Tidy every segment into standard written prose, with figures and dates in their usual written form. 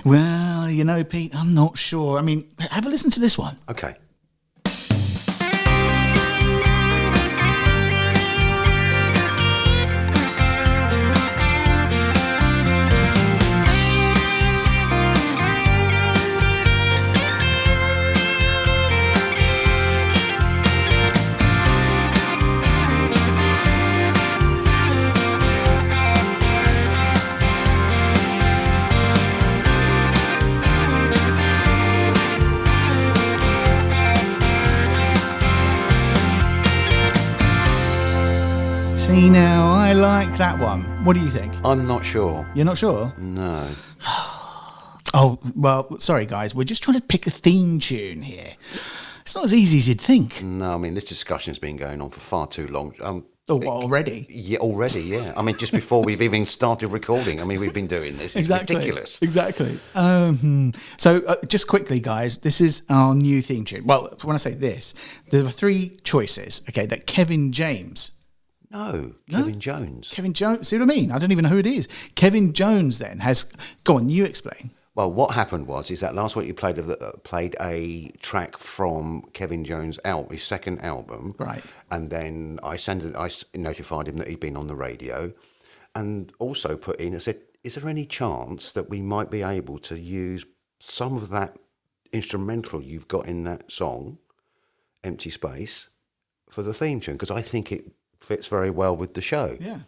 Well, you know, Pete, I'm not sure. I mean, have a listen to this one. Okay. See, now, I like that one. What do you think? I'm not sure. You're not sure? No. Oh, well, sorry, guys. We're just trying to pick a theme tune here. It's not as easy as you'd think. No, I mean, this discussion's been going on for far too long. Already? Yeah, already, yeah. I mean, just before we've even started recording. I mean, we've been doing this. It's ridiculous. Exactly. So, just quickly, guys, this is our new theme tune. Well, when I say this, there are 3 choices, okay, that Kevin James... No, Kevin Jones. Kevin Jones, see what I mean? I don't even know who it is. Kevin Jones then has... Go on, you explain. Well, what happened is that last week you played a track from Kevin Jones' his second album. Right. And then I notified him that he'd been on the radio and also I said, is there any chance that we might be able to use some of that instrumental you've got in that song, Empty Space, for the theme tune? Because I think it fits very well with the show. Yeah.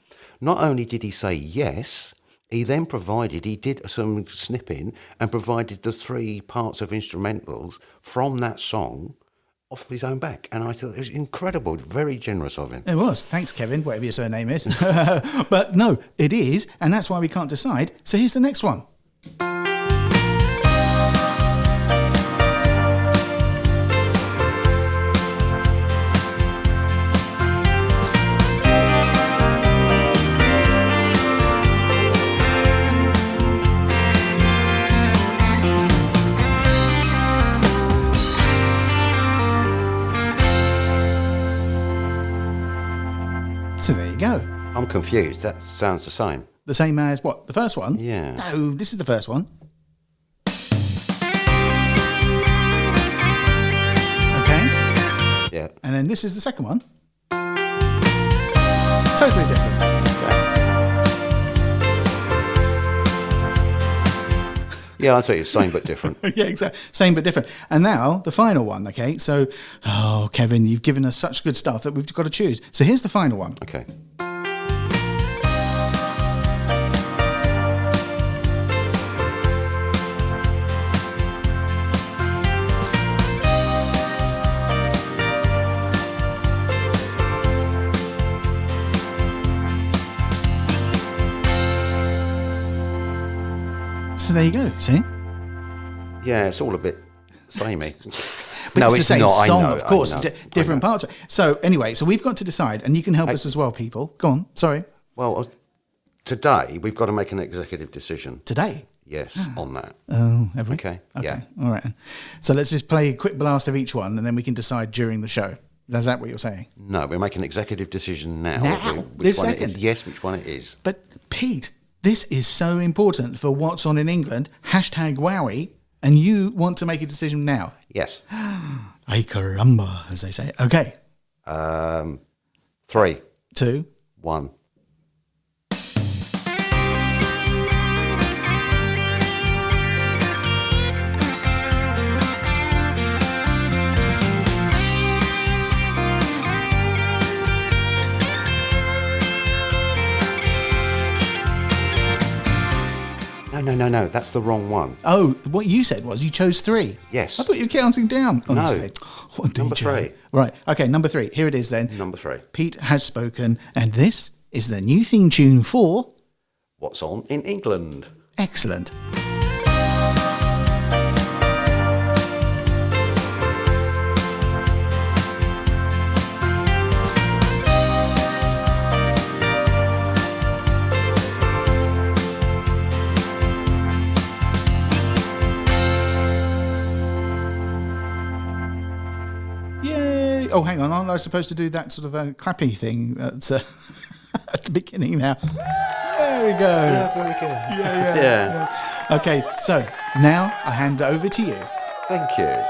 Not only did he say yes, he then he did some snipping and provided the 3 parts of instrumentals from that song off his own back. And I thought it was incredible, very generous of him. It was. Thanks, Kevin, whatever your surname is. But no, it is, and that's why we can't decide. So here's the next one. So there you go. I'm confused. That sounds the same. The same as what? The first one? Yeah. No, this is the first one. Okay. Yeah. And then this is the second one. Totally different. Yeah, I thought it was same but different. Yeah, exactly. Same but different. And now, the final one, okay? So, Kevin, you've given us such good stuff that we've got to choose. So here's the final one. Okay. So there you go, see? Yeah, it's all a bit samey. But no, it's the it's same not. song, I know, of course. I know, Different parts of it. So anyway, so we've got to decide, and you can help us as well, people. Go on, sorry. Well, today we've got to make an executive decision. Today? Yes, on that. Oh, have we? Okay, yeah. yeah. All right. So let's just play a quick blast of each one, and then we can decide during the show. Is that what you're saying? No, we're making an executive decision now. Now? Which This one second? It is. Yes, which one it is. But, Pete, this is so important for what's on in England, #WOIE, and you want to make a decision now. Yes. Ay caramba, as they say. Okay. 3, 2, 1. No, that's the wrong one. Oh, what you said was you chose 3. Yes. I thought you were counting down. Honestly. No. What Number DJ? 3. Right. Okay, number 3. Here it is then. Number 3. Pete has spoken, and this is the new theme tune for... What's on in England? Excellent. Yay! Oh, hang on. Aren't I supposed to do that sort of clappy thing at the beginning now? There we go. Yeah, very good. Yeah. Okay, so now I hand over to you. Thank you.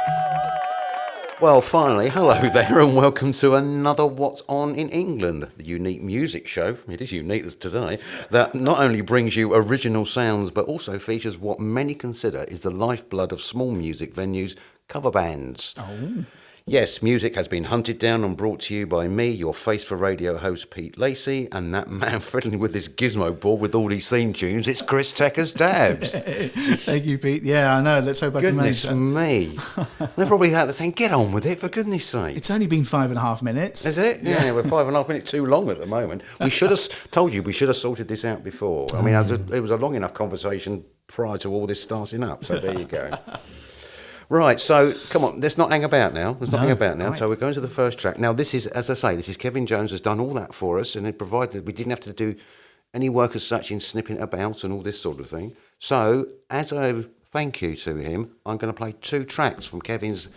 Well, finally, hello there and welcome to another What's On in England, the unique music show, it is unique today, that not only brings you original sounds but also features what many consider is the lifeblood of small music venues, cover bands. Oh. Yes, music has been hunted down and brought to you by me, your face for radio host Pete Lacey, and that man fiddling with this gizmo board with all these theme tunes, it's Chris Tekker's Dabs. Thank you, Pete. Yeah, I know. Let's hope I can manage Goodness me. They're probably out there saying, get on with it, for goodness sake. It's only been 5.5 minutes. Is it? Yeah, we're 5.5 minutes too long at the moment. We should have told you we should have sorted this out before. I mean, it was a long enough conversation prior to all this starting up, so there you go. Right, so come on, let's not hang about now. Right. So we're going to the first track. Now, this is, as I say, this is Kevin Jones has done all that for us, and it provided we didn't have to do any work as such in snipping about and all this sort of thing. So, as a thank you to him, I'm going to play 2 tracks from Kevin's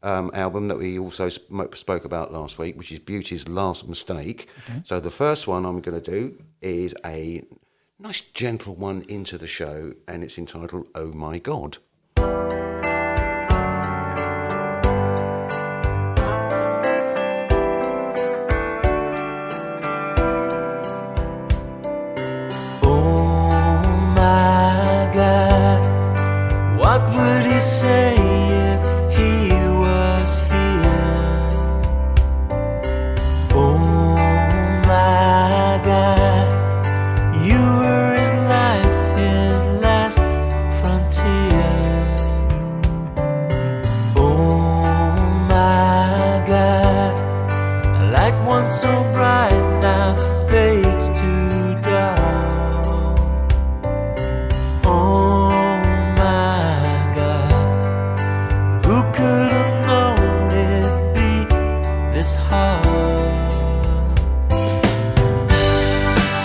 album that we also spoke about last week, which is Beauty's Last Mistake. Okay. So the first one I'm going to do is a nice gentle one into the show, and it's entitled Oh My God. Say if he was here. Oh my God, you were his life, his last frontier. Oh my God, a light once so bright now fades to dark. Oh, could have known it'd be this hard.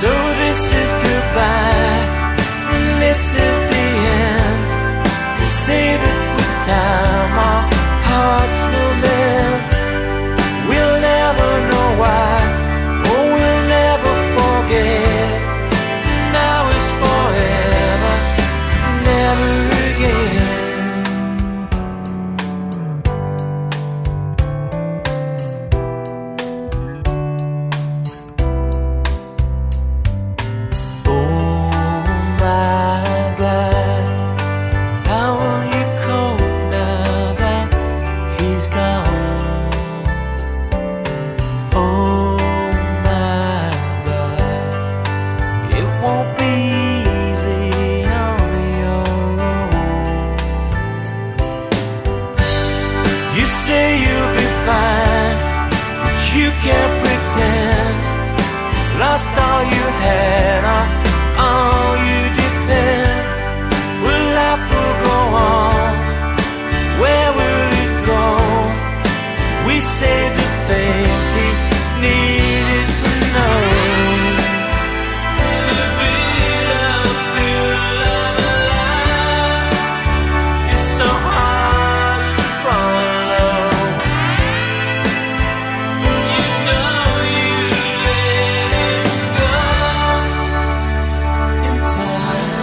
So this is goodbye, and this is the end. They say that with time our hearts will mend. We'll never know why, or we'll never forget. Now is forever, never again. Lost all you had, all you depend. Well, life will go on. Where will it go? We say the things he needed to know. It's so hard to swallow. You know you let it go in time.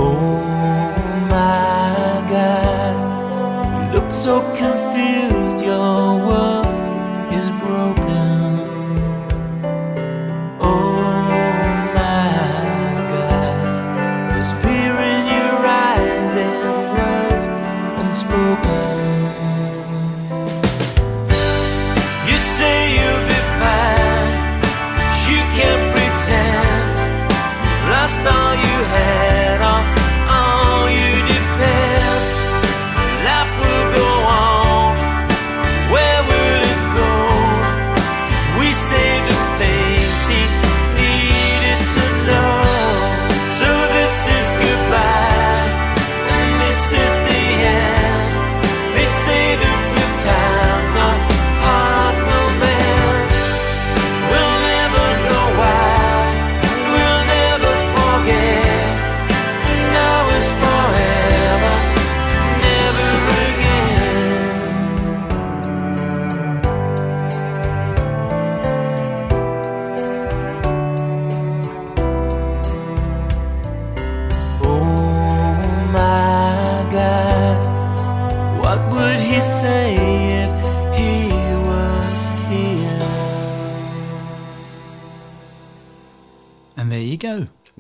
Oh my God, you look so confused, your world is broken. Oh my God, there's fear in your eyes and words unspoken. You say you'll be fine, but you can't pretend. Lost all you had, all you depend. Life will go on. Where will it go? We say the things he needed to know. So this is goodbye, and this is the end. They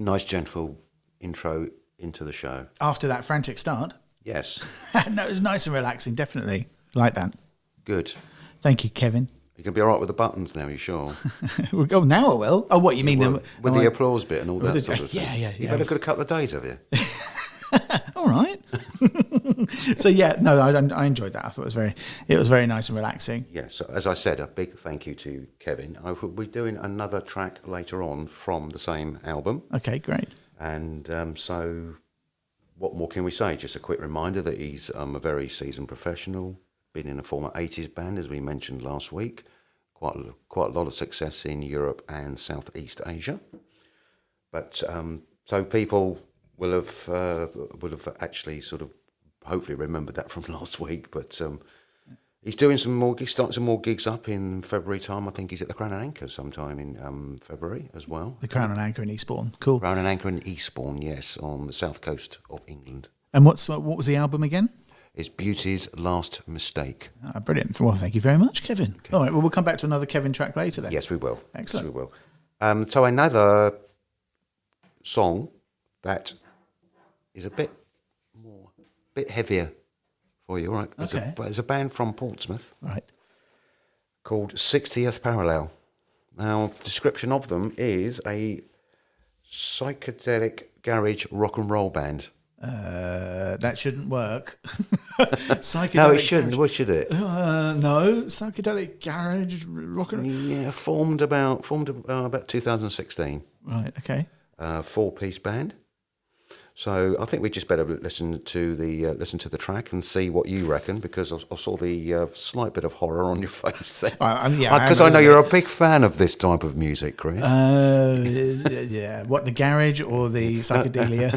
Nice, gentle intro into the show. After that frantic start. Yes. No, it was nice and relaxing, definitely. Like that. Good. Thank you, Kevin. You can be all right with the buttons now, you sure? We'll go now, I will. Oh, what, you mean? With the applause bit and all that sort of thing. Yeah. You've had a good couple of days, have you? All right. So yeah, no, I enjoyed that. I thought it was very nice and relaxing. Yeah. So as I said, a big thank you to Kevin. I will be doing another track later on from the same album. Okay, great. And so, what more can we say? Just a quick reminder that he's a very seasoned professional. Been in a former 80s band, as we mentioned last week. Quite a lot of success in Europe and Southeast Asia. But so people will have actually sort of hopefully remembered that from last week. But he's doing some more gigs, starting some more gigs up in February time. I think he's at the Crown and Anchor sometime in February as well. The Crown and Anchor in Eastbourne. Cool. Crown and Anchor in Eastbourne, yes, on the south coast of England. And what was the album again? It's Beauty's Last Mistake. Brilliant. Well, thank you very much, Kevin. Okay. All right, well, we'll come back to another Kevin track later then. Yes, we will. Excellent. Yes, we will. So another song that is a bit heavier for you, all right? Okay. It's a band from Portsmouth. Right. Called 60th Parallel. Now, the description of them is a psychedelic garage rock and roll band. That shouldn't work. Psychedelic No, it shouldn't. garage. What should it? No, psychedelic garage rock and. Yeah, formed about 2016. Right. Okay. 4-piece band. So I think we just better listen to the track and see what you reckon, because I saw the slight bit of horror on your face there. Because I know you're a big fan of this type of music, Chris. Yeah. What, the garage or the psychedelia?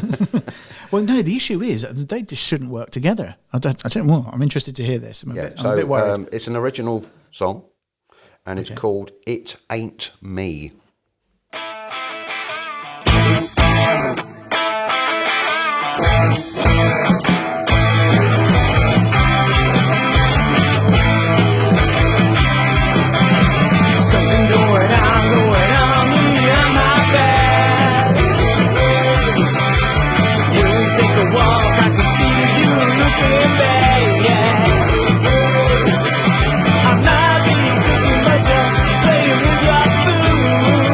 Well, no. The issue is they just shouldn't work together. I don't know. I'm interested to hear this. I'm a bit worried. It's an original song, and it's called "It Ain't Me." I'm not really cooking, but you're playing with your food.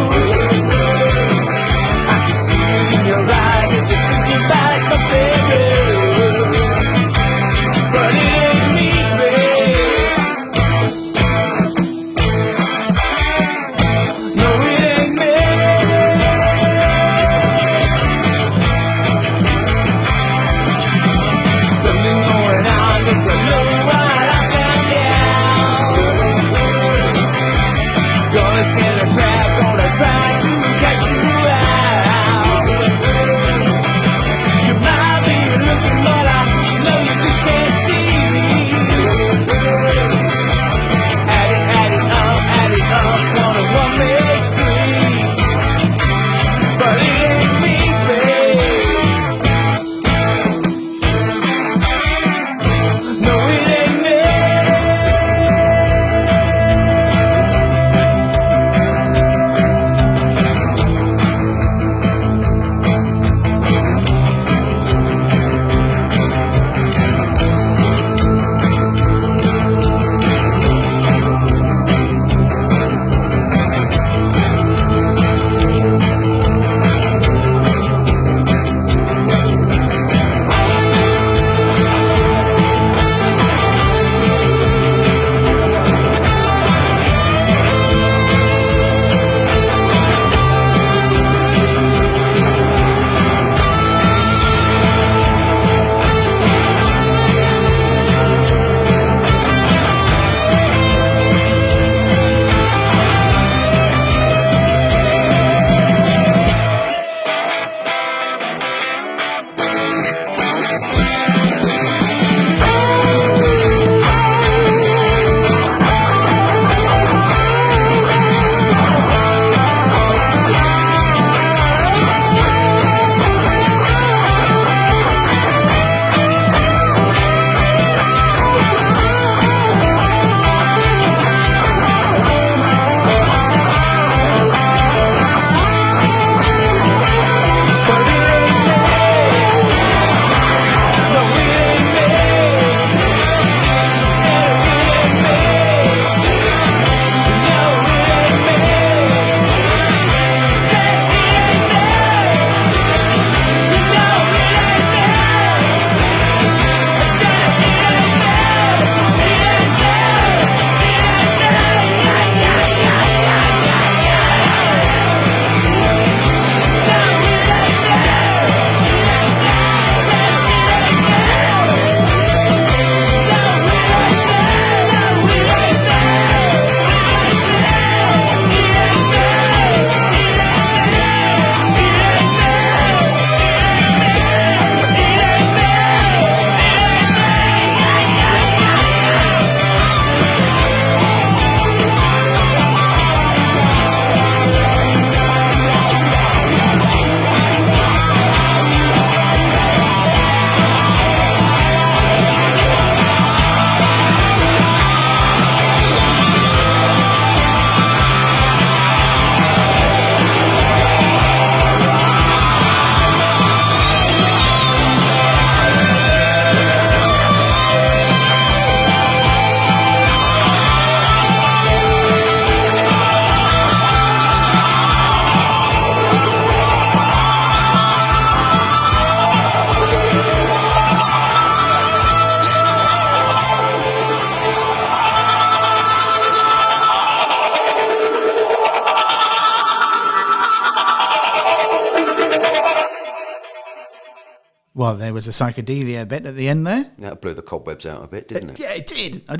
Well, there was a psychedelia bit at the end there. That blew the cobwebs out a bit, didn't it? Yeah, it did. I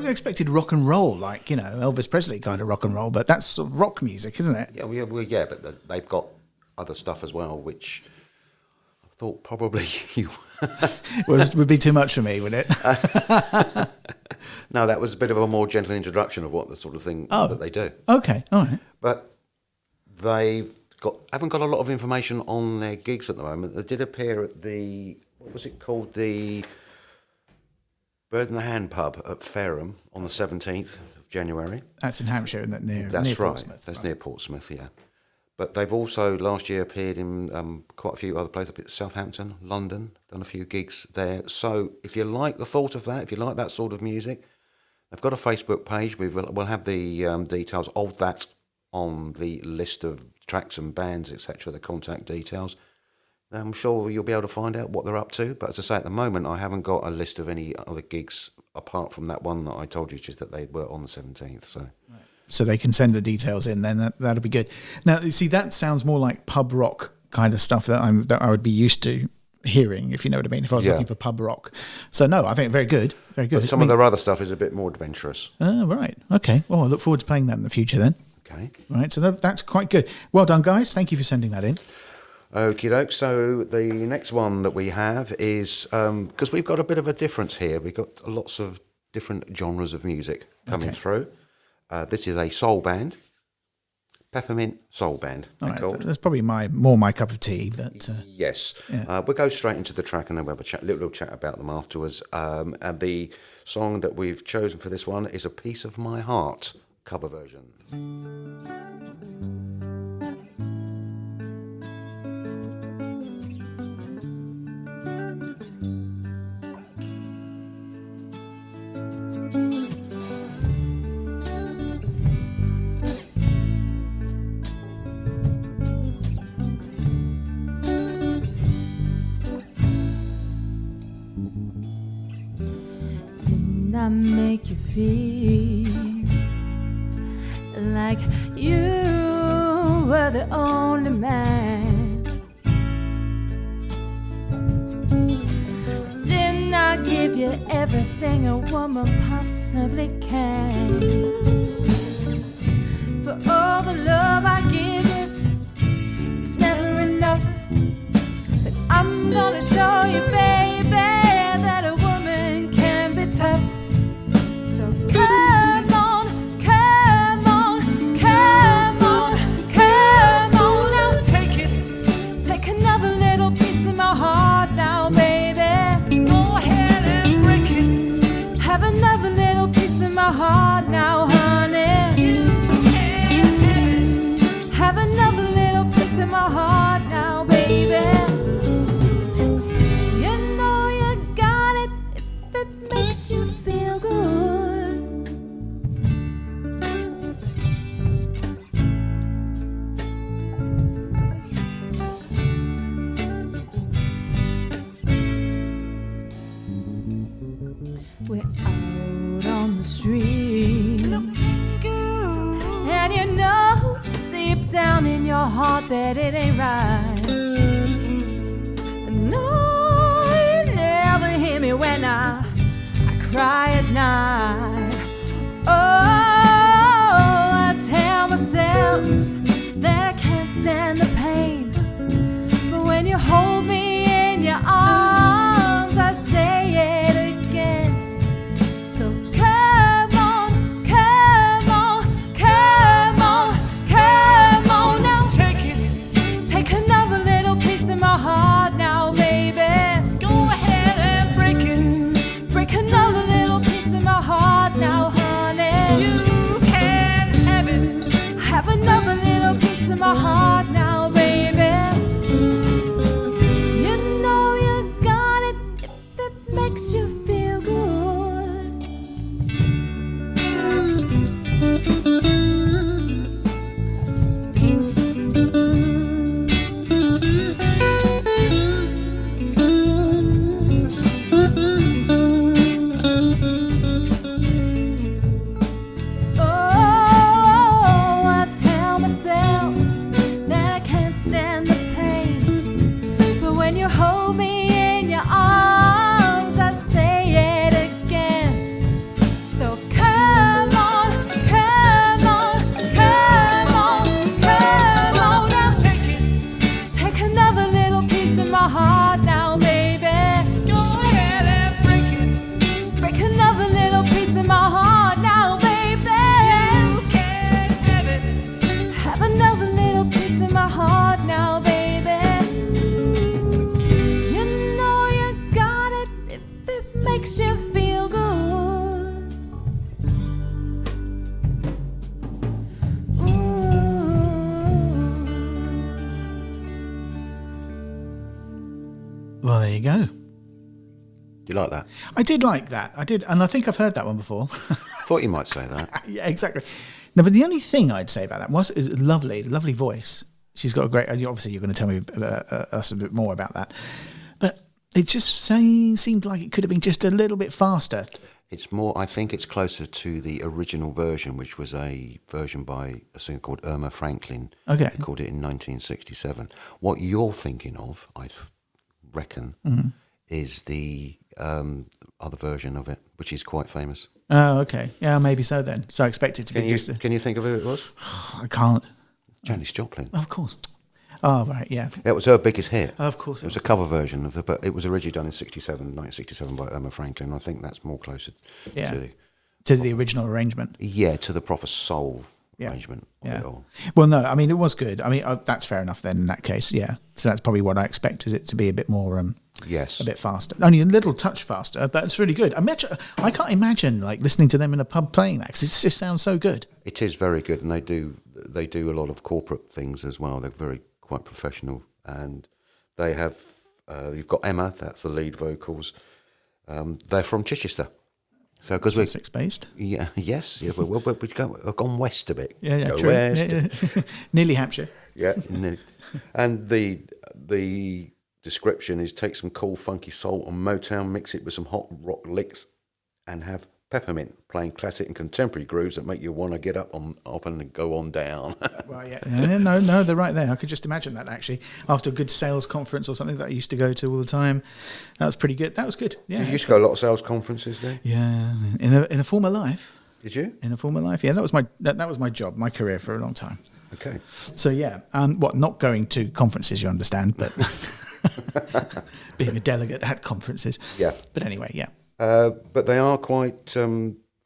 expected rock and roll, like, Elvis Presley kind of rock and roll, but that's sort of rock music, isn't it? Yeah, but they've got other stuff as well, which I thought probably you... would be too much for me, would it? No, that was a bit of a more gentle introduction of what the sort of thing that they do. Okay, all right. But haven't got a lot of information on their gigs at the moment. They did appear at what was it called? The Bird in the Hand pub at Fareham on the 17th of January. That's in Hampshire, isn't it? Near Portsmouth. That's near Portsmouth, yeah. But they've also last year appeared in quite a few other places, Southampton, London, done a few gigs there. So if you like the thought of that, if you like that sort of music, they've got a Facebook page. We'll have the details of that on the list of tracks and bands, etc., the contact details. I'm sure you'll be able to find out what they're up to. But as I say, at the moment, I haven't got a list of any other gigs apart from that one that I told you, just that they were on the 17th. So they can send the details in, then that'll be good. Now, you see, that sounds more like pub rock kind of stuff that I would be used to hearing, if you know what I mean, if I was looking for pub rock. So, no, I think very good, very good. But some of their other stuff is a bit more adventurous. Oh, right. Okay. Well, I look forward to playing that in the future then. Okay. Right, so that's quite good. Well done, guys. Thank you for sending that in. Okie doke. So the next one that we have is, because we've got a bit of a difference here, we've got lots of different genres of music coming through. This is a soul band, Peppermint Soul Band. Right, that's probably more my cup of tea. But yes, we'll go straight into the track and then we'll have a little chat about them afterwards. And the song that we've chosen for this one is A Piece of My Heart cover version. Didn't I make you feel like you were the only man? Didn't I give you everything a woman possibly can? For all the love I give you, it's never enough. But I'm gonna show you, baby, that a woman can be tough. So come on, come on, come on, come on now. Take another little piece of my heart now, baby. Go ahead and break it. Have another little piece of my heart now, honey. You can have it. Have another little piece of my heart now, baby. You know you got it if it makes you feel good. We're out on the street, and you know deep down in your heart that it ain't right. No, you never hear me when I cry at night. Oh, I tell myself that I can't stand the pain, but when you hold me in your arms, I say it again. So come on, come on, come on, come on now. Take another There you go. Do you like that? I did like that. I did, and I think I've heard that one before. I thought you might say that. Yeah, exactly. No, but the only thing I'd say about that is lovely voice. She's got a great. Obviously, you're going to tell me us a bit more about that, but it just seemed like it could have been just a little bit faster. It's more. I think it's closer to the original version, which was a version by a singer called Erma Franklin. Okay, recorded it in 1967. What you're thinking of, I reckon, is the other version of it, which is quite famous. Oh, okay. Yeah, maybe so then. So I expect it to be just... Can you think of who it was? I can't. Janis Joplin. Of course. Oh, right, yeah. It was her biggest hit. Of course it was. A cover version of but it was originally done in 1967 by Erma Franklin. I think that's more closer to the original arrangement. Yeah, to the proper soul arrangement of it all. Well, no, I mean, it was good. I mean, that's fair enough then in that case, yeah. So that's probably what I expect, is it to be a bit more... Yes, a bit faster, only a little touch faster, but it's really good. I can't imagine like listening to them in a pub playing that, because it just sounds so good. It is very good, and they do a lot of corporate things as well. They're quite professional, and they have. You've got Emma, that's the lead vocals. They're from Chichester, so because we're Sussex based. Yeah, yes, yeah. We've gone west a bit. Yeah, true. West. Yeah. Nearly Hampshire. Yeah, and the description is: take some cool funky soul and Motown, mix it with some hot rock licks, and have Peppermint playing classic and contemporary grooves that make you want to get up and go on down. Well, yeah, no, they're right there. I could just imagine that actually after a good sales conference or something that I used to go to all the time. That was pretty good. That was good. Yeah, you used to go to a lot of sales conferences then. Yeah, in a former life. Did you? In a former life, yeah. That was my job, my career for a long time. Okay. So yeah, not going to conferences, you understand, but. Being a delegate at conferences. Yeah. But anyway, yeah. But they are quite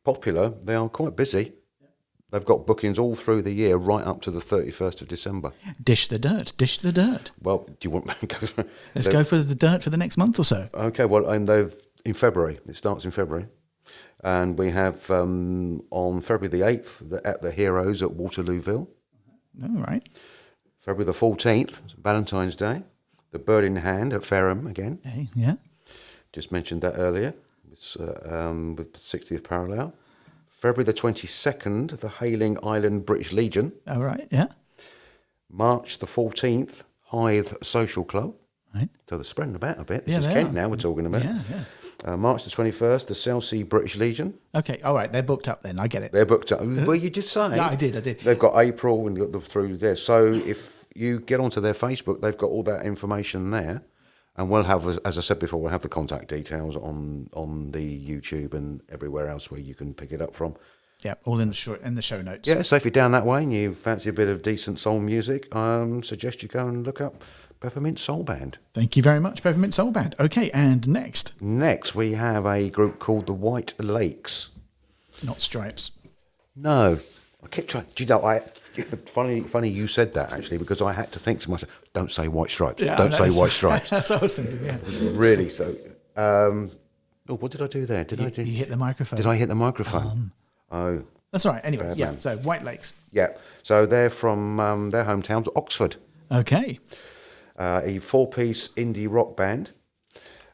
popular. They are quite busy. They've got bookings all through the year, right up to the 31st of December. Dish the dirt. Well, do you want to go for... Let's go for the dirt for the next month or so. Okay, well, and they've... In February. It starts in February. And we have on February the 8th at the Heroes at Waterlooville. All right. February the 14th, Valentine's Day. The Bird in Hand at Fareham again. Hey, yeah. Just mentioned that earlier. It's, with the 60th parallel. February the 22nd, the Hailing Island British Legion. All right, yeah. March the 14th, Hythe Social Club. Right. So they're spreading about a bit. This is Kent now we're talking about. Yeah. March the 21st, the Chelsea British Legion. Okay, all right, they're booked up then, I get it. They're booked up. Well, you did say. Yeah, I did. They've got April and got through there. So if you get onto their Facebook, they've got all that information there. And we'll have, as I said before, we'll have the contact details on the YouTube and everywhere else where you can pick it up from. Yeah, all in the show notes. Yeah, so if you're down that way and you fancy a bit of decent soul music, suggest you go and look up Peppermint Soul Band. Thank you very much, Peppermint Soul Band. Okay, and next? Next, we have a group called the White Lakes. Not Stripes. No. I kept trying. Do you know, funny you said that, actually, because I had to think to myself, don't say White Stripes. Yeah, don't say White Stripes. That's what I was thinking, yeah. Really, so... what did I do there? You hit the microphone. Did I hit the microphone? Oh. That's all right. Anyway, yeah, so White Lakes. Yeah, so they're from their hometowns, Oxford. Okay. A 4-piece indie rock band.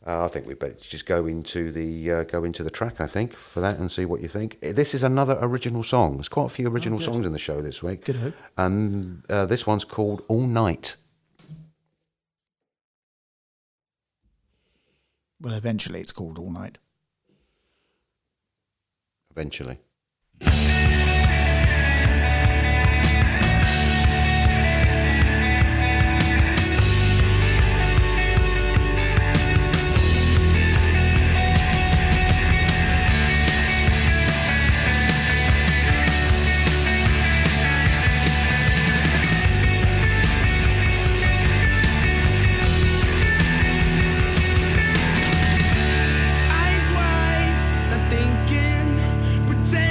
I think we better just go into the track, I think, for that and see what you think. This is another original song. There's quite a few original songs in the show this week. Good hope. And this one's called All Night. Well, eventually it's called All Night. Eventually. Eyes wide, not thinking, pretend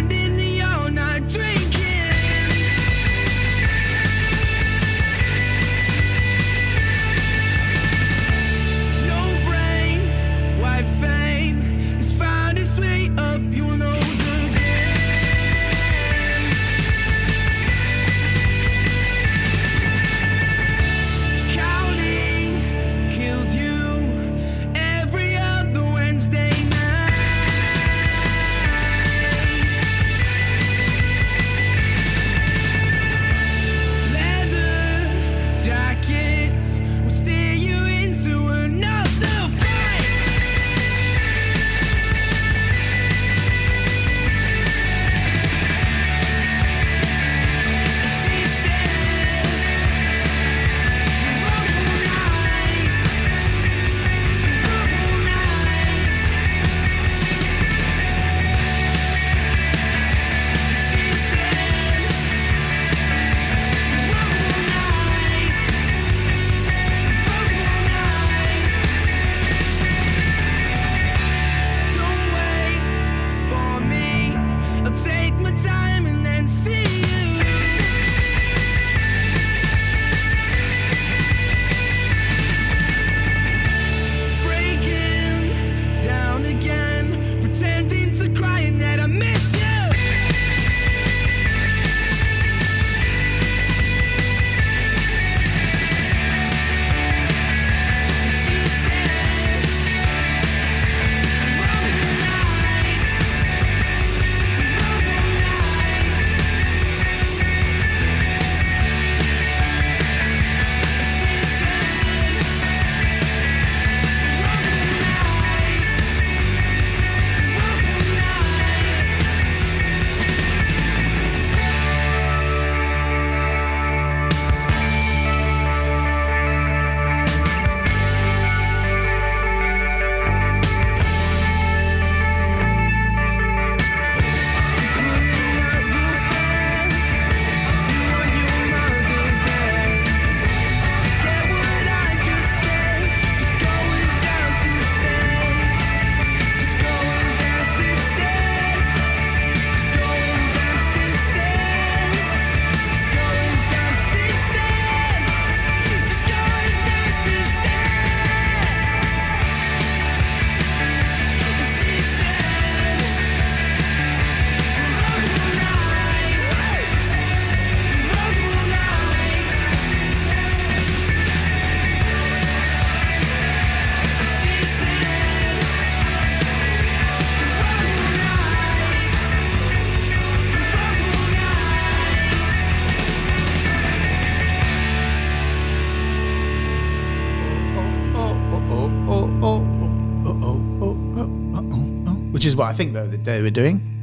what I think though that they were doing.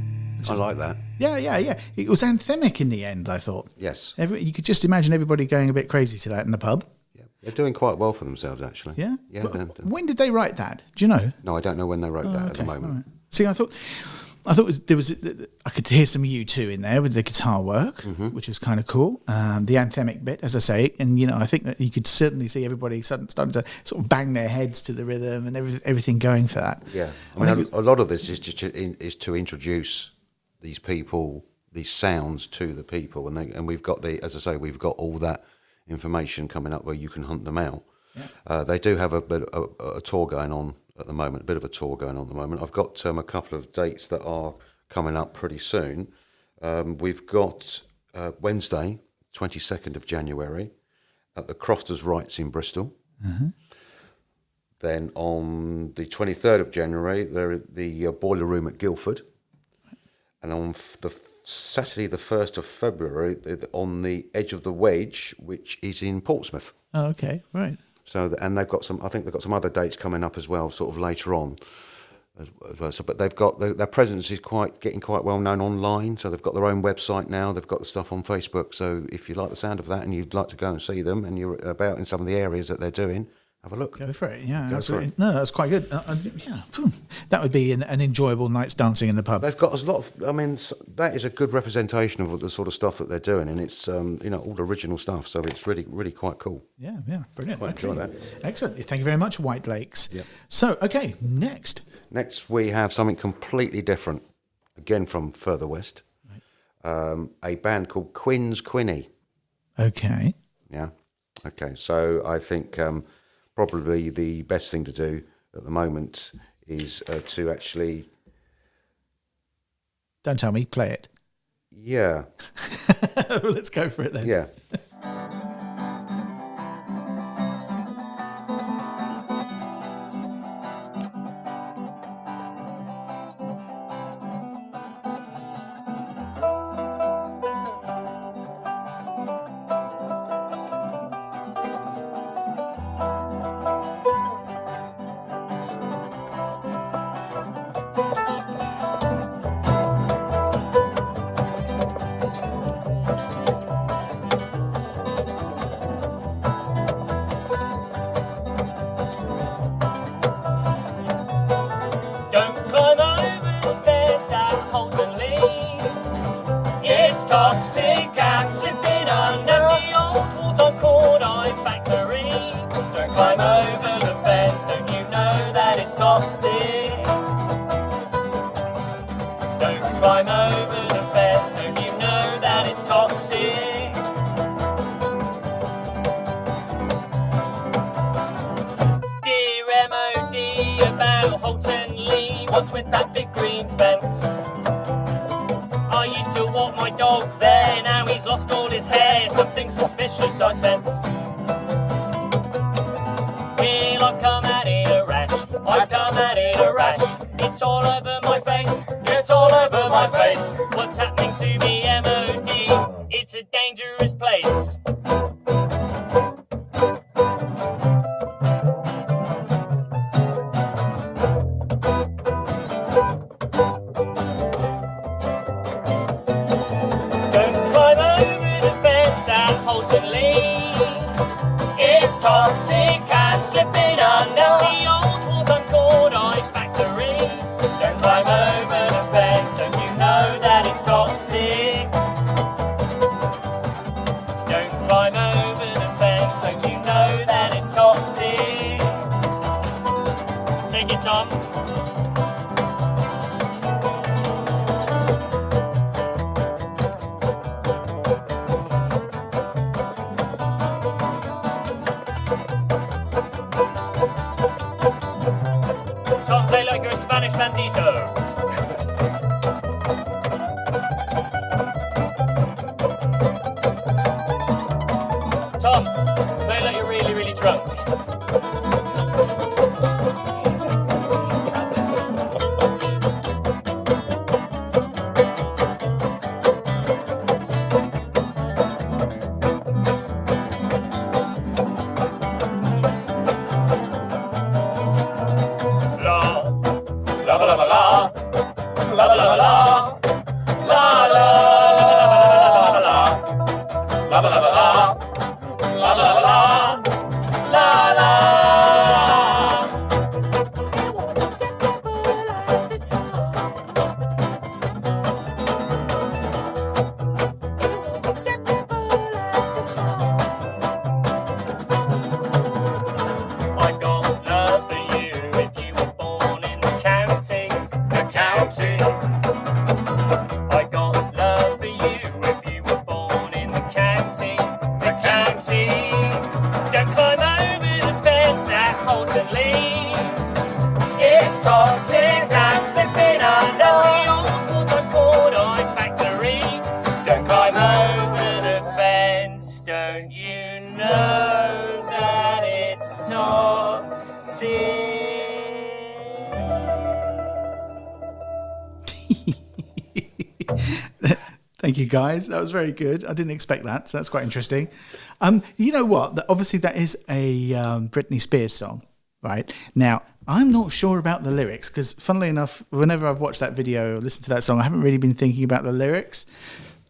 I like that. Yeah. It was anthemic in the end, I thought. Yes. You could just imagine everybody going a bit crazy to that in the pub. Yeah. They're doing quite well for themselves, actually. Yeah? Yeah. When did they write that? Do you know? No, I don't know when they wrote that at the moment. Right. See, I thought I could hear some U2 in there with the guitar work, which is kind of cool. The anthemic bit, as I say, and I think that you could certainly see everybody starting to sort of bang their heads to the rhythm and everything going for that. Yeah, I mean, a lot of this is to introduce these people, these sounds to the people, and we've got as I say, we've got all that information coming up where you can hunt them out. Yeah. They do have a tour going on at the moment, a bit of a tour going on at the moment. I've got a couple of dates that are coming up pretty soon. We've got Wednesday, 22nd of January, at the Crofters Rights in Bristol. Mm-hmm. Then on the 23rd of January, they're at the Boiler Room at Guildford. And on the Saturday, the 1st of February, on the Edge of the Wedge, which is in Portsmouth. Oh, okay, right. So, and they've got some. I think they've got some other dates coming up as well, sort of later on, as well. So, but they've got their presence is getting quite well known online. So they've got their own website now. They've got the stuff on Facebook. So if you like the sound of that and you'd like to go and see them, and you're about in some of the areas that they're doing, have a look. Go for it. Yeah, absolutely. No, that's quite good. Yeah, that would be an enjoyable night's dancing in the pub. They've got a lot of. I mean, that is a good representation of the sort of stuff that they're doing, and it's all original stuff. So it's really, really quite cool. Yeah, brilliant. Quite enjoy that. Excellent. Thank you very much, White Lakes. Yeah. So, okay, next. Next, we have something completely different, again from further west. Right. A band called Quinns Quinney. Okay. Yeah. Okay. So I think. Probably the best thing to do at the moment is to actually... Don't tell me, play it. Yeah. Let's go for it then. Yeah. Toxic and slipping under the old water cord factory. Don't climb over the fence, don't you know that it's toxic? Don't climb over the fence, don't you know that it's toxic? Dear MOD about Holton Lee, what's with that big green fence? I used to walk my dog there, now he's lost all his hair. Something suspicious I sense. Well, I've come at it a rash, I've come at it a rash. It's all over my face, it's all over my face. What's happening to me, MOD? It's a dangerous place. It's toxic and slipping under the old water cord factory. Don't climb over the fence, don't you know that it's toxic? Thank you, guys. That was very good. I didn't expect that, so that's quite interesting. You know what? Obviously, that is a Britney Spears song, right? Now, I'm not sure about the lyrics because, funnily enough, whenever I've watched that video or listened to that song, I haven't really been thinking about the lyrics,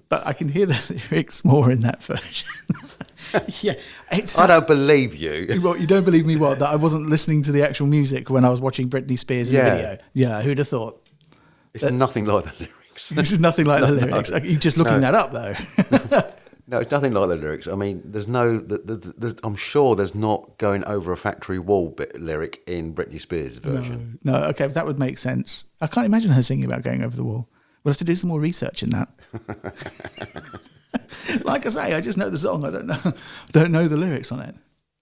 but I can hear the lyrics more in that version. Yeah, I don't believe you. What, you don't believe me? What? That I wasn't listening to the actual music when I was watching Britney Spears in the video? Yeah, who'd have thought? It's nothing like the lyrics. This is nothing like the lyrics. You're just looking that up, though. No, it's nothing like the lyrics. I mean, there's I'm sure there's not going over a factory wall bit lyric in Britney Spears' version. No, okay, that would make sense. I can't imagine her singing about going over the wall. We'll have to do some more research in that. Like I say, I just know the song. I don't know the lyrics on it.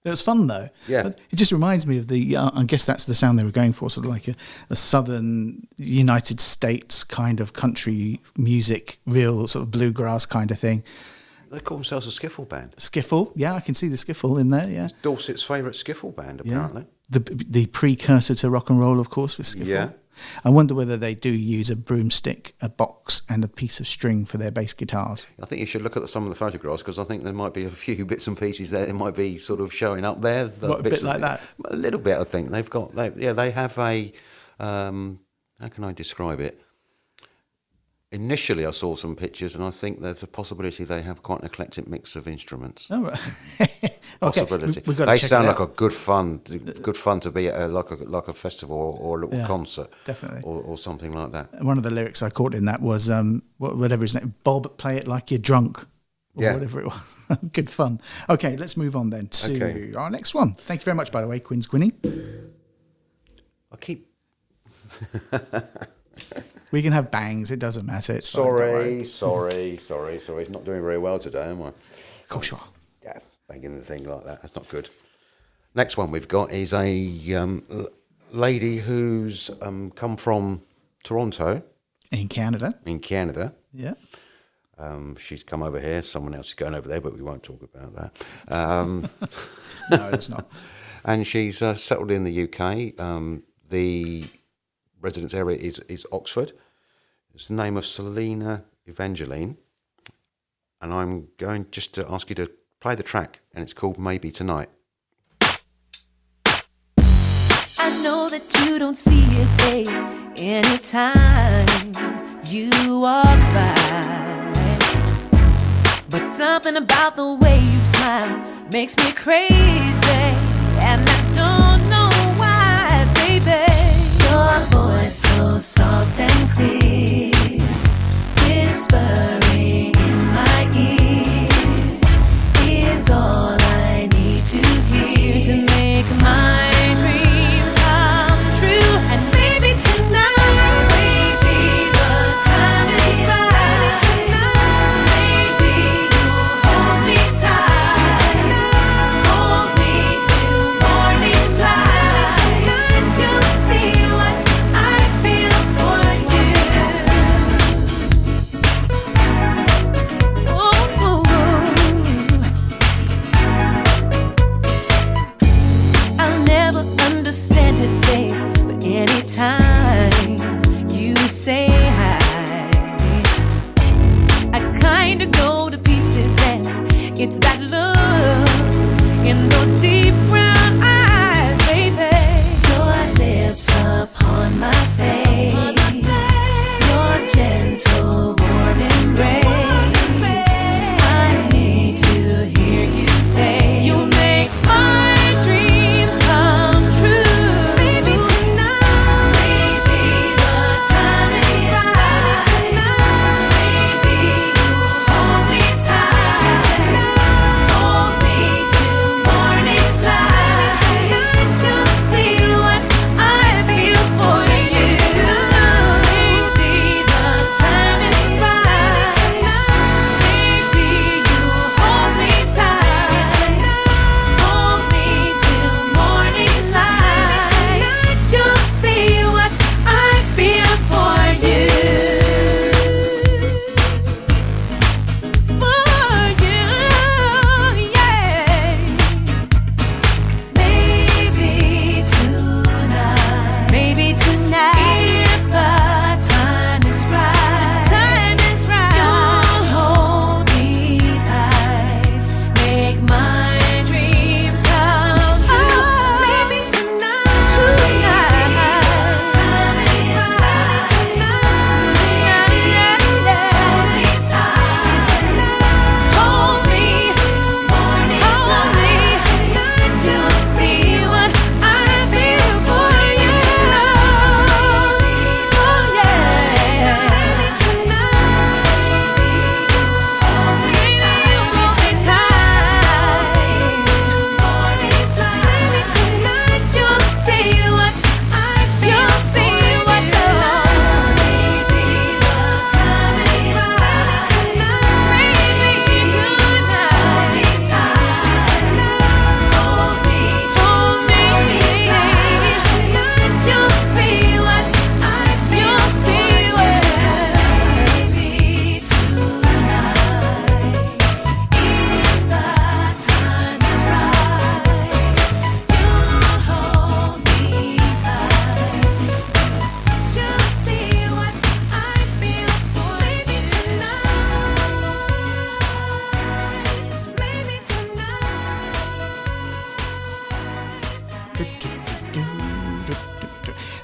It was fun though. Yeah. It just reminds me of the. I guess that's the sound they were going for, sort of like a southern United States kind of country music, real sort of bluegrass kind of thing. They call themselves a skiffle band. Skiffle, yeah, I can see the skiffle in there. Yeah. It's Dorset's favourite skiffle band, apparently. Yeah. The precursor to rock and roll, of course, was skiffle. Yeah. I wonder whether they do use a broomstick, a box, and a piece of string for their bass guitars. I think you should look at some of the photographs because I think there might be a few bits and pieces there that might be sort of showing up there. What, a bit like that? A little bit, I think. They have a, how can I describe it? Initially, I saw some pictures, and I think there's a possibility they have quite an eclectic mix of instruments. Oh, right. Possibility. We've got to they check sound it like out. a good fun to be at like a festival or a little concert, definitely, or something like that. One of the lyrics I caught in that was whatever his name, Bob, play it like you're drunk, or whatever it was. Good fun. Okay, let's move on then to our next one. Thank you very much, by the way, Quinns Quinney. I keep. We can have bangs. It doesn't matter. It's sorry. It's not doing very well today, am I? Of course you are. Yeah, banging the thing like that. That's not good. Next one we've got is a lady who's come from Toronto. In Canada. Yeah. She's come over here. Someone else is going over there, but we won't talk about that. No, it's not. And she's settled in the UK. The residence area is Oxford. It's the name of Selena Evangeline. And I'm going just to ask you to play the track, and it's called Maybe Tonight. I know that you don't see it, babe, anytime you walk by. But something about the way you smile makes me crazy, and I don't know why, baby. Your voice so soft and clear, whispering in my ear, is all I need to hear to make my dreams come true. And maybe tonight, maybe the time is right. Maybe you'll hold me tight, hold me till morning's light. Tonight you'll see what I feel for you. I'll never understand it, babe, but anytime you say hi, I kinda go to pieces, and it's that look in those deep brown eyes, baby. Your lips upon my face, your gentle warm embrace. I need to hear you say you'll make my dreams come true. Maybe tonight, maybe the time is right. Maybe you'll hold me tight, hold me till morning's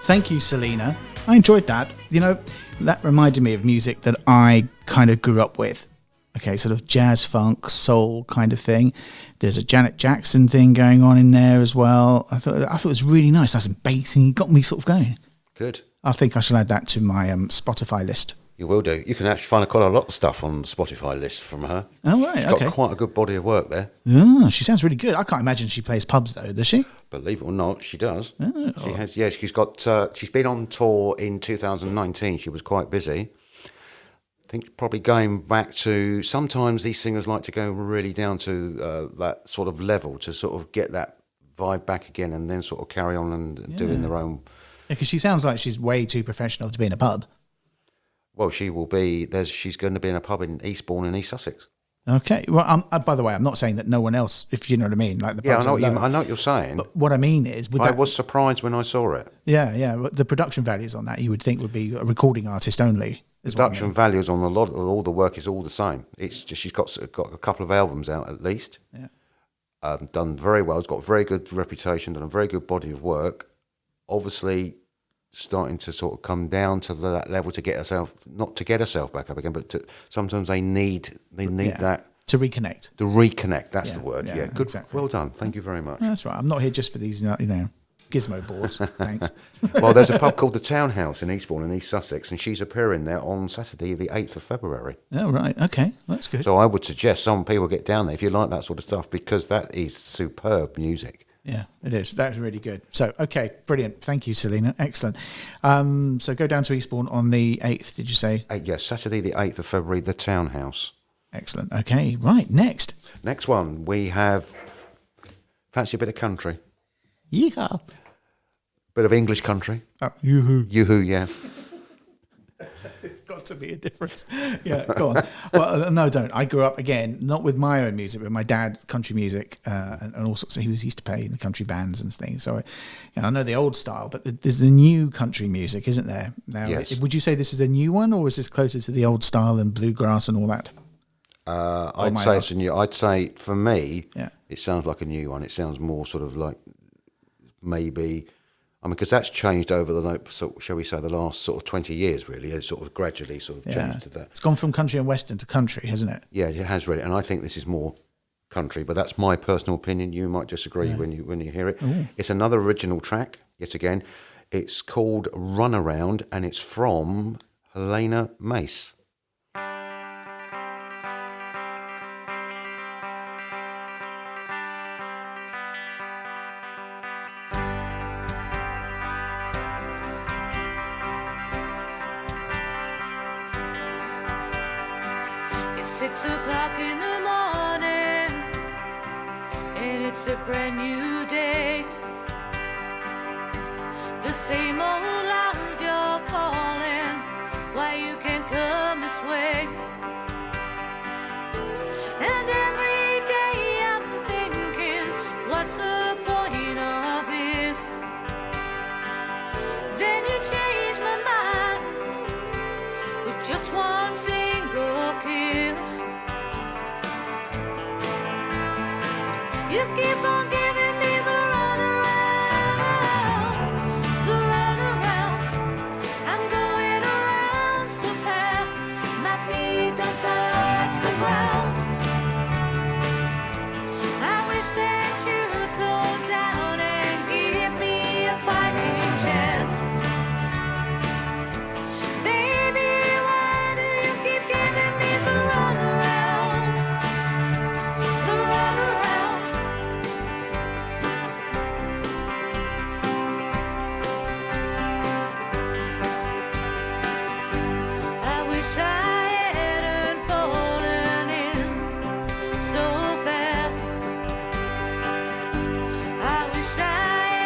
Thank you, Selena. I enjoyed that. You know, that reminded me of music that I kind of grew up with. Okay, sort of jazz, funk, soul kind of thing. There's a Janet Jackson thing going on in there as well. I thought it was really nice. Nice and bassy. It got me sort of going. Good. I think I shall add that to my Spotify list. You will do. You can actually find quite a lot of stuff on the Spotify list from her. Oh, right, She's okay. got quite a good body of work there. Oh, she sounds really good. I can't imagine she plays pubs, though, does she? Believe it or not, she does. Oh. She has. Yeah, she's got. She's been on tour in 2019. She was quite busy. I think probably going back to, sometimes these singers like to go really down to that sort of level to sort of get that vibe back again and then sort of carry on and doing their own. Because she sounds like she's way too professional to be in a pub. Well, she will be. She's going to be in a pub in Eastbourne in East Sussex. Okay. Well, by the way, I'm not saying that no one else, if you know what I mean. Like the pubs I know what you're saying. But what I mean is, I was surprised when I saw it. Yeah. The production values on that, you would think would be a recording artist only. Production values on all the work is all the same. It's just she's got a couple of albums out at least. Yeah. Done very well. It's got a very good reputation. Done a very good body of work. Obviously, starting to sort of come down to that level to get herself, not to get herself back up again, but sometimes they need that to reconnect. To reconnect. That's the word. Yeah. Good. Exactly. Well done. Thank you very much. That's right. I'm not here just for these, gizmo boards. Thanks. Well, there's a pub called the Townhouse in Eastbourne in East Sussex, and she's appearing there on Saturday, the 8th of February. Oh, right. Okay. That's good. So I would suggest some people get down there if you like that sort of stuff, because that is superb music. Yeah, it is. That's really good. So, okay, brilliant. Thank you, Selena. Excellent. So go down to Eastbourne on the 8th, did you say? Yes, Saturday the 8th of February, the Townhouse. Excellent. Okay, right, next. Next one, we have, fancy a bit of country. Yeehaw. Bit of English country. Oh, yoo-hoo. Yoo-hoo, yeah. There's got to be a difference. Yeah, go on. Well, no, don't. I grew up, again, not with my own music, but my dad, country music, and all sorts. He used to play in the country bands and things. So I know the old style, but there's the new country music, isn't there? Now, yes. Would you say this is a new one, or is this closer to the old style and bluegrass and all that? I'd say it's a new. I'd say for me, it sounds like a new one. It sounds more sort of like maybe. I mean, because that's changed over shall we say, the last sort of 20 years, really. It's sort of gradually sort of changed to that. It's gone from country and western to country, hasn't it? Yeah, it has really. And I think this is more country, but that's my personal opinion. You might disagree when you hear it. Ooh. It's another original track, yet again. It's called Runaround, and it's from Helena Mace. It's 6 o'clock in the morning, and it's a brand new day. The same old lines you're calling, why you can't come this way. And every day I'm thinking, what's the point of this? Then you change my mind with just one single kiss. You keep on giving me the runaround, the runaround. I'm going around so fast, my feet don't touch the ground. I wish that you'd slow down and give me a fighting chance. Baby, why do you keep giving me the runaround, the runaround? I wish I hadn't fallen in so fast. I wish I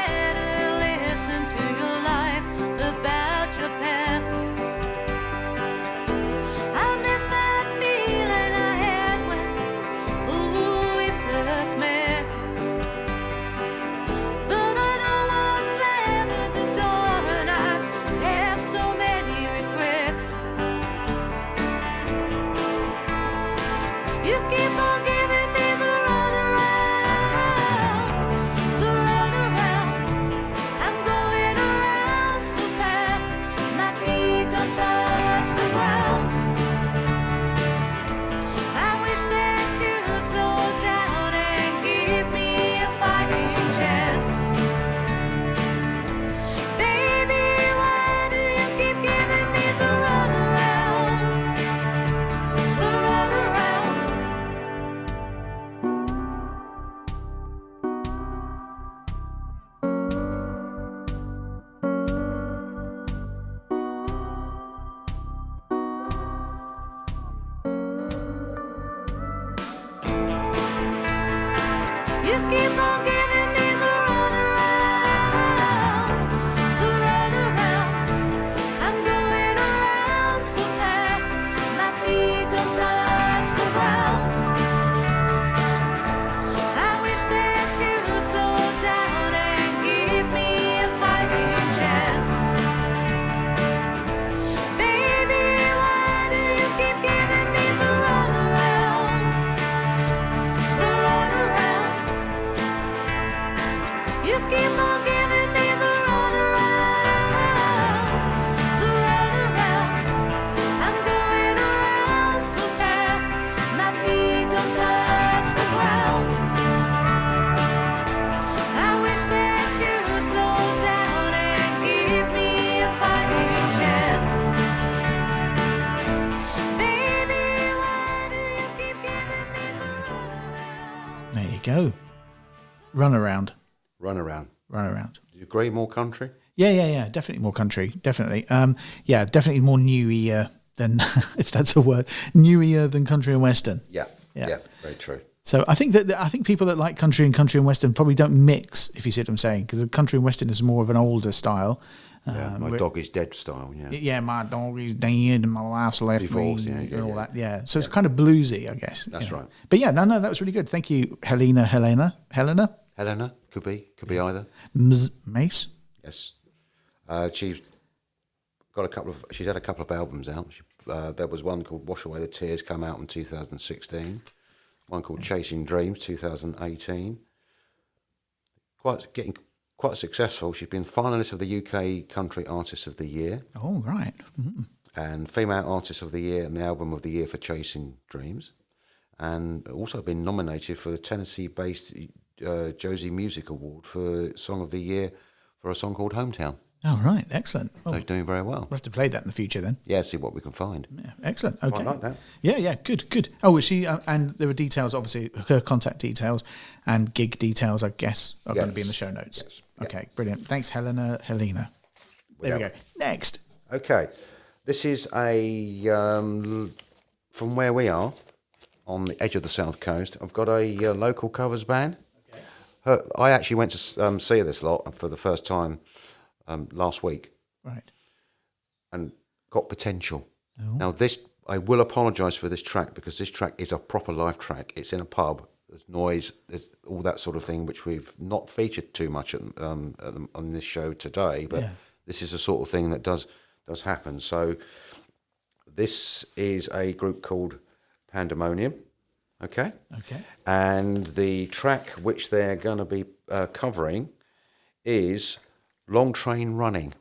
hadn't listened to your lies about your past. I miss that feeling I had when we first met. But I know one slam of the door and I have so many regrets. You keep on giving me the runaround, the runaround. I'm going around so keep on giving me the runaround, the runaround. I'm going around so fast, my feet don't touch the ground. I wish that you'd slow down and give me a fighting chance. Baby, why do you keep giving me the runaround, the runaround? You keep on giving me the runaround, the runaround. I'm going around so fast, my feet don't touch the ground. I wish that you'd slow down and give me a fighting chance. Baby, why do you keep giving me the runaround? There you go. Runaround. Runaround. Runaround. Do you agree? More country? Yeah. Definitely more country. Definitely. Yeah, definitely more newier than, if that's a word, newier than country and western. Yeah. Yeah. Yeah. Very true. So I think people that like country and western probably don't mix, if you see what I'm saying, because the country and western is more of an older style. Yeah, my dog is dead style. Yeah. Yeah, my dog is dead and my wife's left Divorce, me yeah, and all yeah. that. Yeah, so it's kind of bluesy, I guess. That's right. But yeah, no, that was really good. Thank you, Helena Helena could be either. Mace. Yes. She's got she's had a couple of albums out. There was one called Wash Away the Tears, come out in 2016. One called Chasing Dreams, 2018. Getting quite successful. She's been finalist of the UK Country Artist of the Year Oh, right. Mm. and Female Artist of the Year and the Album of the Year for Chasing Dreams, and also been nominated for the Tennessee-based Josie Music Award for Song of the Year for a song called Hometown. Oh, right. Excellent. So Oh, she's doing very well. we'll have to play that in the future then. Yeah, see what we can find. Yeah, excellent. Okay. Quite like that. Yeah, good. Oh, was she? And there were details, obviously, her contact details and gig details, I guess, are going to be in the show notes. Yes. Okay, brilliant. Thanks, Helena. There we go. Next. Okay, this is from where we are, on the edge of the South Coast. I've got a local covers band. Okay. I actually went to see this lot for the first time last week. Right. And got potential. Oh. Now I will apologise for this track because this track is a proper live track. It's in a pub. There's noise. There's all that sort of thing, which we've not featured too much on this show today. But this is the sort of thing that does happen. So this is a group called Pandamonium. Okay. And the track which they're going to be covering is Long Train Running.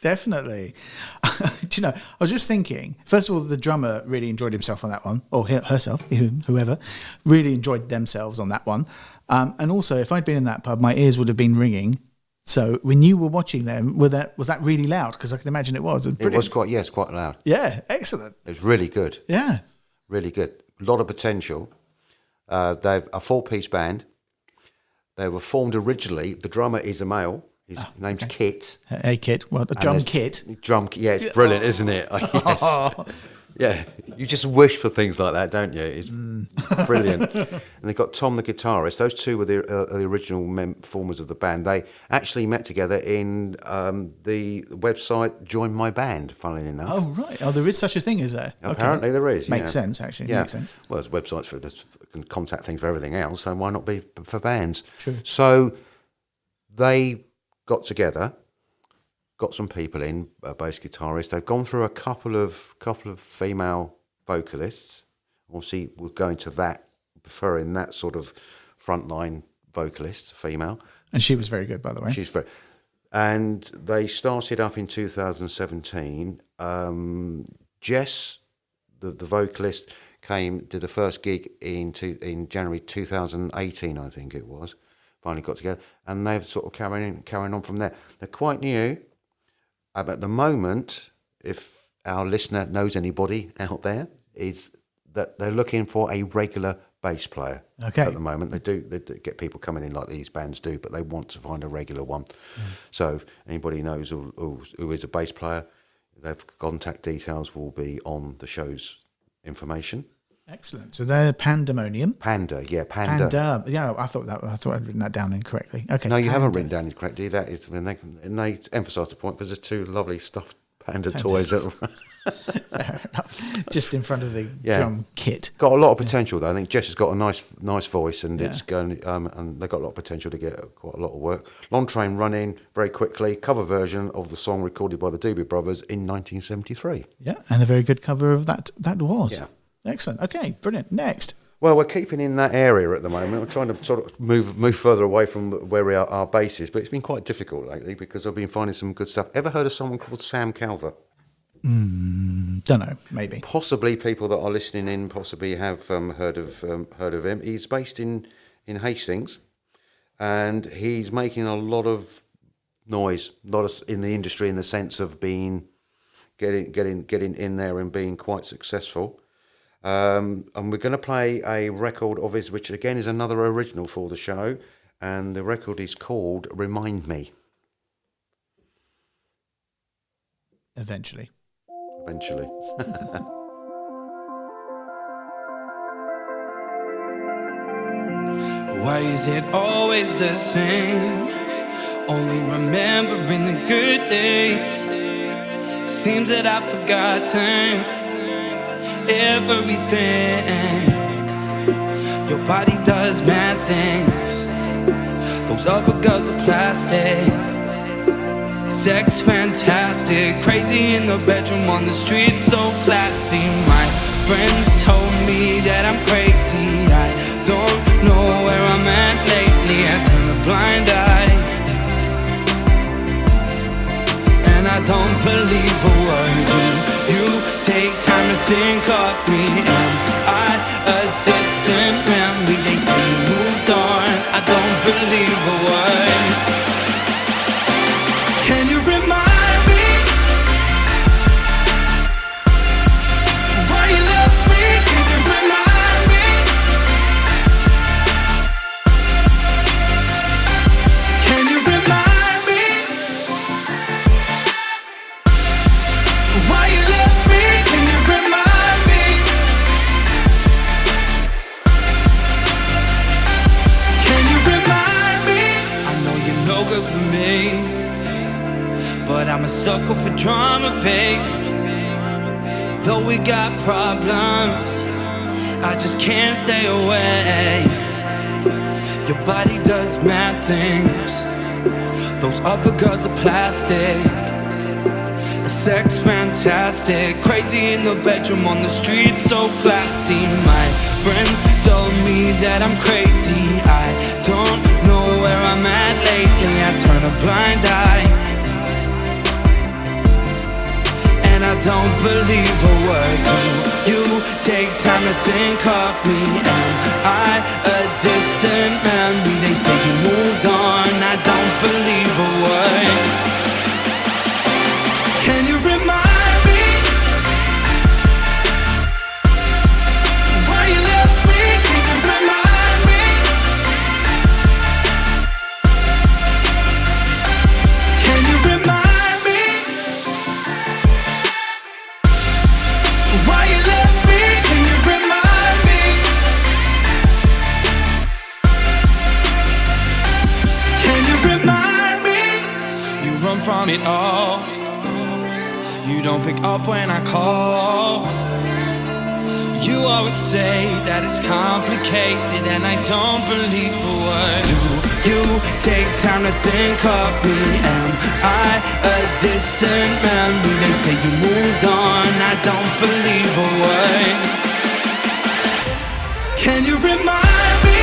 definitely. Do you know, I was just thinking, first of all, the drummer really enjoyed himself on that one, or herself, whoever, really enjoyed themselves on that one. And also, if I'd been in that pub, my ears would have been ringing. So when you were watching them, was that really loud? Because I can imagine it was. It was quite loud. Yeah, excellent. It was really good. Yeah. Really good. A lot of potential. They've a 4-piece band. They were formed originally. The drummer is a male. His name's Kit. Hey, Kit. Well, the drum kit. Yeah, it's brilliant, isn't it? Yes. Yeah, you just wish for things like that, don't you? It's brilliant. And they've got Tom, the guitarist. Those two were the original formers of the band. They actually met together in the website Join My Band, funnily enough. Oh, right. Oh, there is such a thing, is there? Apparently there is. Makes sense, actually. Yeah. Makes sense. Well, there's websites for this, can contact things for everything else, so why not be for bands? True. So they got together, got some people in, a bass guitarist. They've gone through a couple of female vocalists. Obviously, we're going to that, preferring that sort of frontline vocalist, female. And she was very good, by the way. And they started up in 2017. Jess, the vocalist, did the first gig in January 2018, I think it was. Finally got together, and they've sort of carrying on from there. They're quite new. At the moment, if our listener knows anybody out there, is that they're looking for a regular bass player. Okay. At the moment, they do get people coming in like these bands do, but they want to find a regular one. So if anybody knows who is a bass player, their contact details will be on the show's information. Excellent. So they're Pandamonium. Panda. Yeah, I thought I'd written that down incorrectly. Okay. No, you haven't written down incorrectly. That is when they emphasise the point because there's two lovely stuffed panda toys. Fair enough. Just in front of the drum kit. Got a lot of potential though. I think Jess has got a nice voice, and it's going. And they've got a lot of potential to get quite a lot of work. Long Train Running, very quickly. Cover version of the song recorded by the Doobie Brothers in 1973. Yeah, and a very good cover of that was. Yeah. Excellent. Okay, brilliant. Next. Well, we're keeping in that area at the moment. We're trying to sort of move further away from where we are, our base is, but it's been quite difficult lately because I've been finding some good stuff. Ever heard of someone called Sam Calver? Don't know. Maybe. Possibly people that are listening in possibly have heard of him. He's based in Hastings, and he's making a lot of noise, in the industry in the sense of getting in there and being quite successful. And we're going to play a record of his, which again is another original for the show, and the record is called Remind Me. Eventually. Why is it always the same? Only remembering the good days. Seems that I've forgotten everything. Your body does mad things. Those other girls are plastic. Sex fantastic. Crazy in the bedroom, on the street so classy. My friends told me that I'm crazy. I don't know where I'm at lately. I turn a blind eye, and I don't believe a word you take time to think of me. Am I a distant memory? They say you moved on. I don't believe a word. Can you remind me why you left me? Can you remind me? Can you remind me why you left me? Can you remind me? Can you remind me? I know you're no good for me, but I'm a sucker for drama, babe. Though we got problems, I just can't stay away. Your body does mad things. Those other girls are plastic. Sex fantastic. Crazy in the bedroom, on the street so classy. My friends told me that I'm crazy. I don't know where I'm at lately. I turn a blind eye, don't believe a word. You take time to think of me. Am I a distant memory? They say you moved on, I don't believe a word. Can you remind me why you left me? Can you remind me? Can you remind me why you left me? Can you remind me? Can you remind me? You run from it all. You don't pick up when I call. You always say that it's complicated, and I don't believe a word. You take time to think of me. Am I a distant memory? They say you moved on, I don't believe a word. Can you remind me?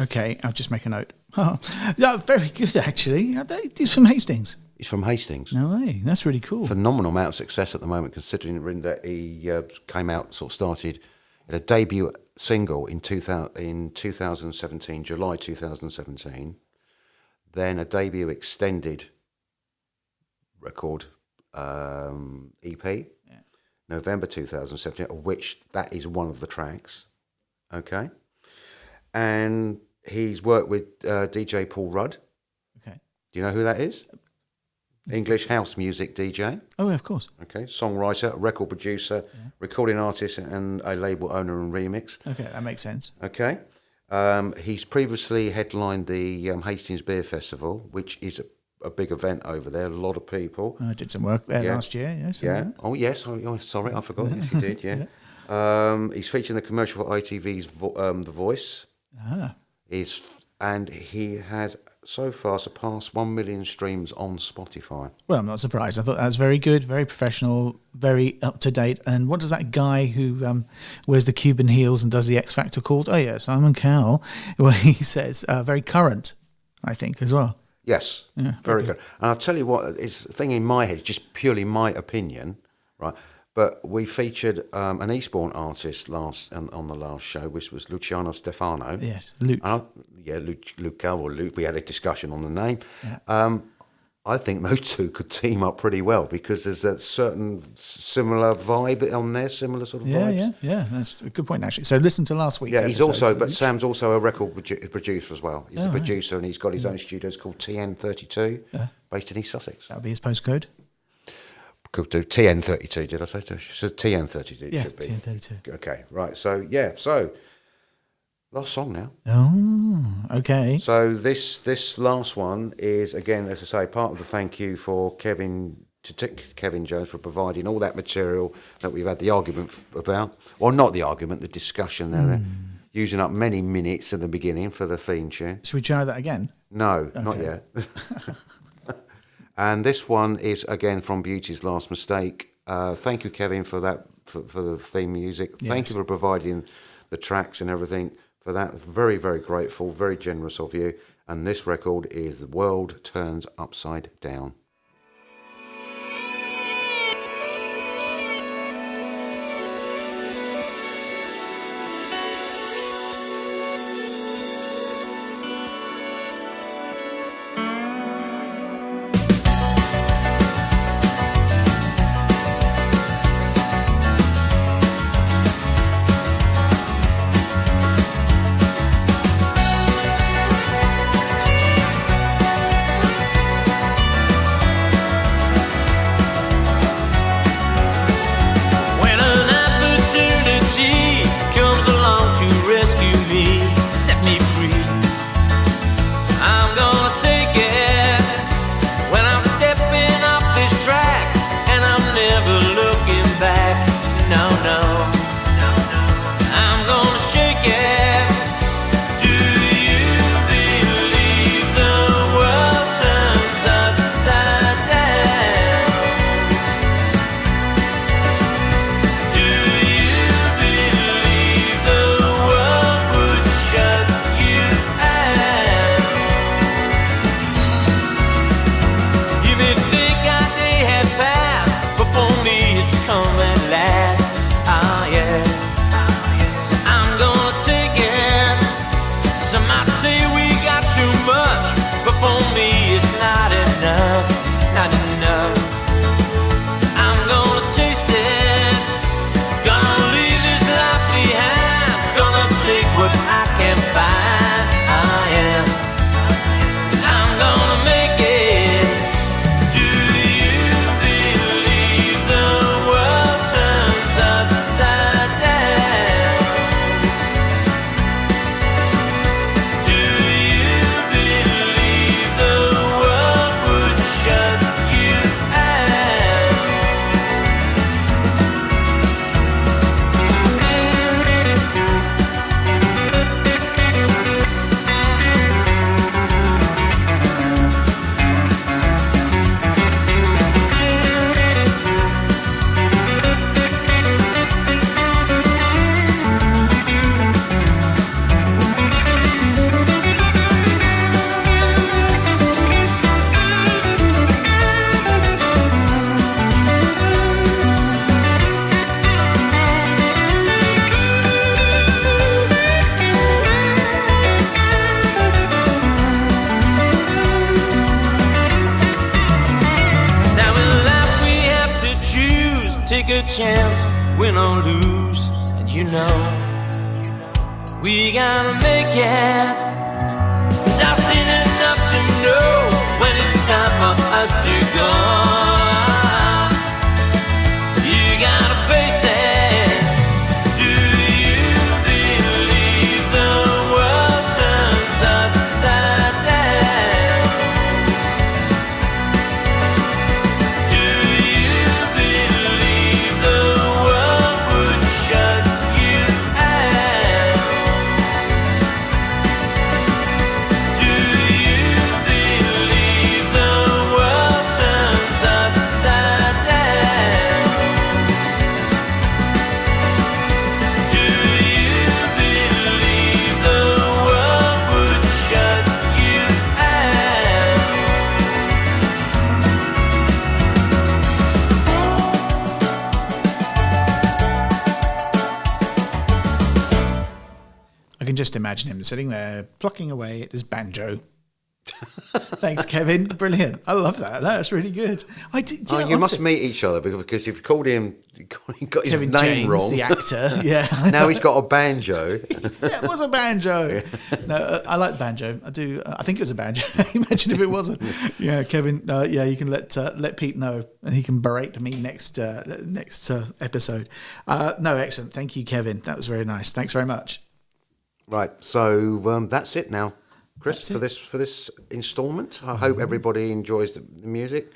Okay, I'll just make a note. Yeah, very good, actually. He's from Hastings. He's from Hastings. No way. That's really cool. Phenomenal amount of success at the moment, considering that he came out, sort of started a debut single in 2017, July 2017, then a debut extended record EP, November 2017, of which that is one of the tracks. Okay. And he's worked with DJ Paul Rudd. Okay. Do you know who that is? English house music DJ. Oh, yeah, of course. Okay. Songwriter, record producer, recording artist, and a label owner and remix. Okay, that makes sense. Okay. He's previously headlined the Hastings Beer Festival, which is a big event over there. A lot of people. I did some work there last year. Yes. Yeah. Oh, yes. Oh, sorry, I forgot. Yes, you did. Yeah. He's featured in the commercial for ITV's The Voice. And he has so far surpassed 1 million streams on Spotify. Well, I'm not surprised. I thought that was very good, very professional, very up to date. And what does that guy who wears the Cuban heels and does the X Factor called? Oh, yeah, Simon Cowell. Well, he says very current, I think, as well. Yes, very good. And I'll tell you what, it's a thing in my head, just purely my opinion, right? But we featured an Eastbourne artist on the last show, which was Luciano Stefano. Yes, Luke. Luke Calver. Luke. We had a discussion on the name. Yeah. I think those two could team up pretty well because there's a certain similar vibe on there, similar sort of vibes. Yeah. That's a good point, actually. So listen to last week's episode. Sam's also a record producer as well. He's a producer, and he's got his own studios called TN32, based in East Sussex. That'll be his postcode. Could do TN32, did I say so? So TN32 yeah, should be. TN32. Okay, right. So, last song now. Oh, okay. So this last one is, again, as I say, part of the thank you for Kevin Jones for providing all that material that we've had the argument about. Well, not the argument, the discussion there. Using up many minutes in the beginning for the theme tune. Should we try that again? No, not yet. And this one is, again, from Beauty's Last Mistake. Thank you, Kevin, for that, for the theme music. Yes. Thank you for providing the tracks and everything for that. Very, very grateful, very generous of you. And this record is The World Turns Upside Down. take a chance, win or lose. And you know, we gotta make it. 'Cause I've seen enough to know when it's time for us to go. You gotta face it. Do you believe the world turns upside down? Do you believe the world would shut you out? Do you believe the world turns upside down? Do you believe the world would shut you out? I can just imagine him sitting there plucking away at his banjo. Thanks, Kevin. Brilliant. I love that. That's really good. I did. Oh, you must meet each other because you've called him, you got his Kevin name James, wrong. the actor. Yeah. Now he's got a banjo. Yeah, it was a banjo. No, I like banjo. I do. I think it was a banjo. Imagine if it wasn't. Yeah, Kevin. Yeah, you can let Pete know, and he can berate me next episode. No, excellent. Thank you, Kevin. That was very nice. Thanks very much. Right, so that's it now, Chris, for this instalment. I hope everybody enjoys the music.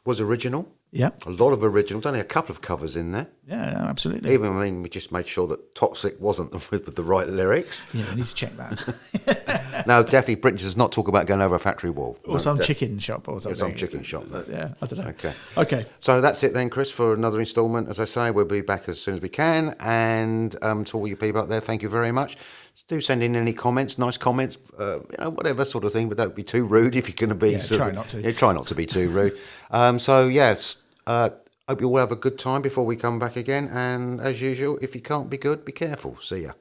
Was original. Yeah. A lot of original. Only a couple of covers in there. Yeah, absolutely. Even, we just made sure that Toxic wasn't with the right lyrics. Yeah, I need to check that. No, definitely Britney does not talk about going over a factory wall. Or some chicken shop or something. Some chicken shop. Yeah, I don't know. Okay. So that's it then, Chris, for another instalment. As I say, we'll be back as soon as we can. And to all you people out there, thank you very much. Do send in any comments, nice comments, whatever sort of thing, but don't be too rude if you're going to be. Try not to. Try not to be too rude. So, yes, hope you all have a good time before we come back again. And as usual, if you can't be good, be careful. See ya.